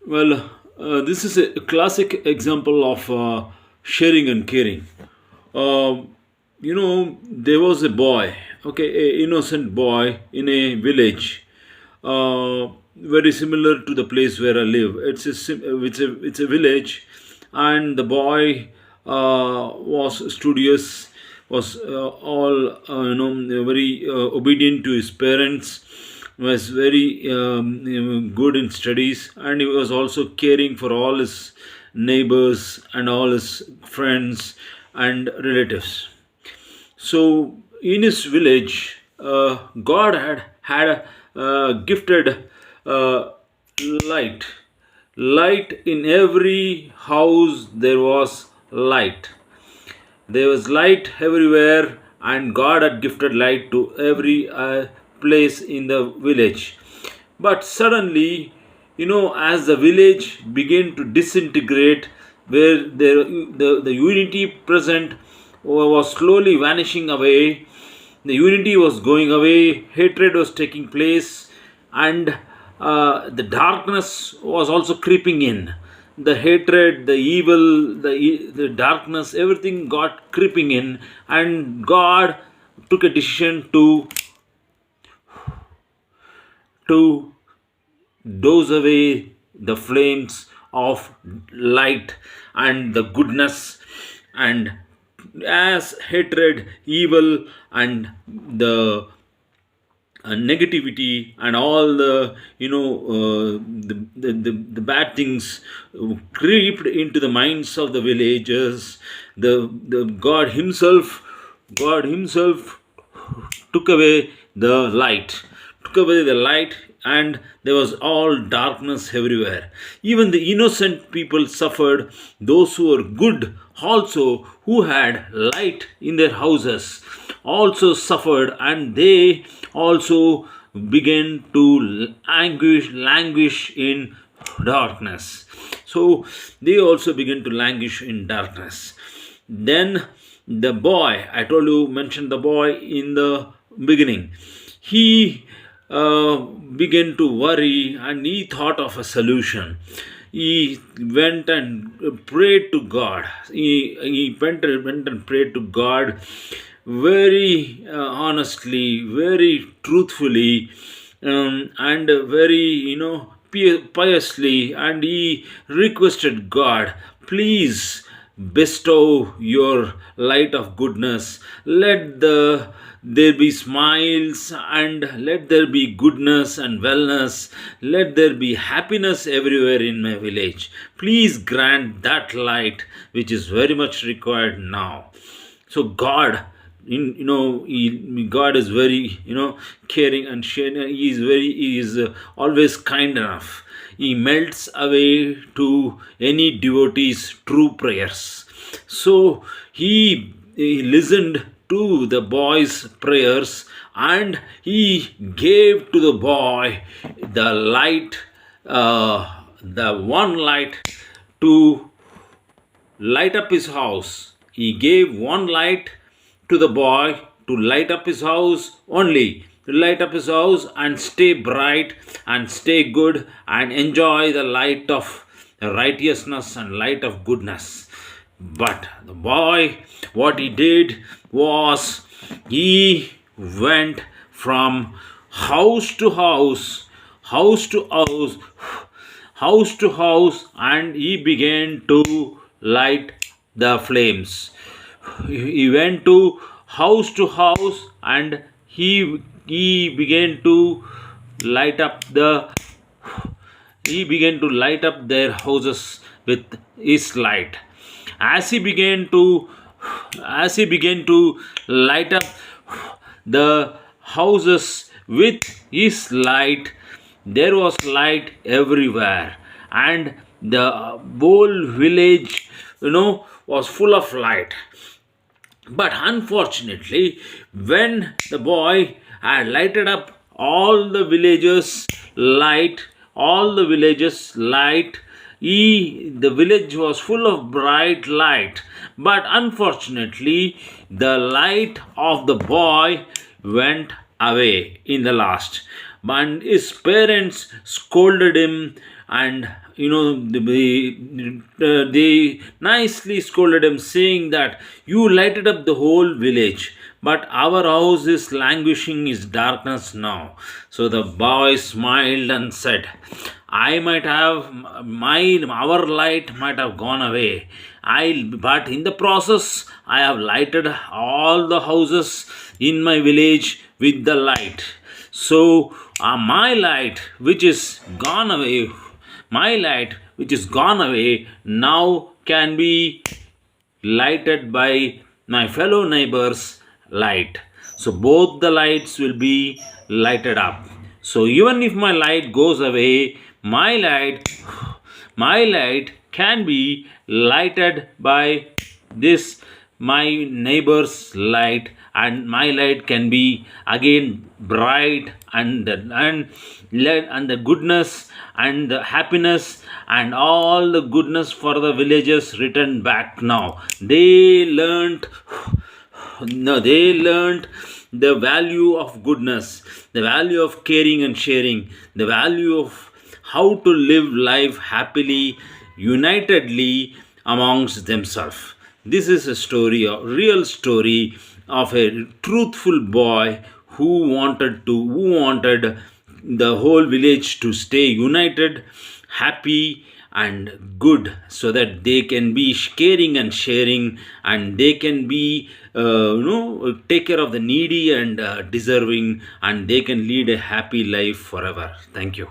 Well, this is a classic example of sharing and caring. There was a boy, okay, a innocent boy in a village, very similar to the place where I live. It's a village, and the boy was studious, was all very obedient to his parents, was very good in studies, and he was also caring for all his neighbors and all his friends and relatives. So in his village, God had gifted uh, light. Light in every house there was light. There was light everywhere, and God had gifted light to every place in the village. But suddenly, as the village began to disintegrate, where the unity present was slowly vanishing away, the unity was going away, hatred was taking place, and the darkness was also creeping in. The hatred, the evil, the darkness, everything got creeping in, and God took a decision to douse away the flames of light and the goodness, and as hatred, evil, and the negativity and all the the bad things creeped into the minds of the villagers. The God himself took away the light, took away the light, and there was all darkness everywhere. Even the innocent people suffered. Those who were good also, who had light in their houses, also suffered, and they also began to languish in darkness. So they also began to languish in darkness. Then the boy, I told you, mentioned the boy in the beginning. He began to worry, and he thought of a solution. He went and prayed to God. He went and prayed to God very honestly, very truthfully, and very, piously, and he requested God, please bestow your light of goodness. Let there be smiles, and let there be goodness and wellness. Let there be happiness everywhere in my village. Please grant that light which is very much required now. So God, God is very, caring and sharing. He is always kind enough. He melts away to any devotee's true prayers. So he listened to the boy's prayers, and he gave to the boy the light, the one light, to light up his house. He gave one light to the boy to light up his house only, to light up his house and stay bright and stay good and enjoy the light of righteousness and light of goodness. But the boy, what he did was, he went from house to house, house to house, house to house, and he began to light the flames. He went to house, and he began to light up the he began to light up their houses with his light. As he began to light up the houses with his light, there was light everywhere, and the whole village, was full of light. But unfortunately, when the boy had lighted up all the villages light, the village was full of bright light. But unfortunately, the light of the boy went away in the last. And his parents scolded him, and they nicely scolded him, saying that you lighted up the whole village, but our house is languishing in darkness now. So the boy smiled and said, I might have my our light might have gone away. But in the process I have lighted all the houses in my village with the light. So my light which is gone away, my light which is gone away now can be lighted by my fellow neighbor's light. So both the lights will be lighted up. So even if my light goes away, my light can be lighted by this my neighbor's light, and my light can be again bright, and the goodness and the happiness and all the goodness for the villagers return back now. They learned the value of goodness, the value of caring and sharing, the value of how to live life happily, unitedly amongst themselves. This is a story, a real story of a truthful boy who wanted the whole village to stay united, happy, and good, so that they can be caring and sharing, and they can be take care of the needy and deserving, and they can lead a happy life forever. Thank you.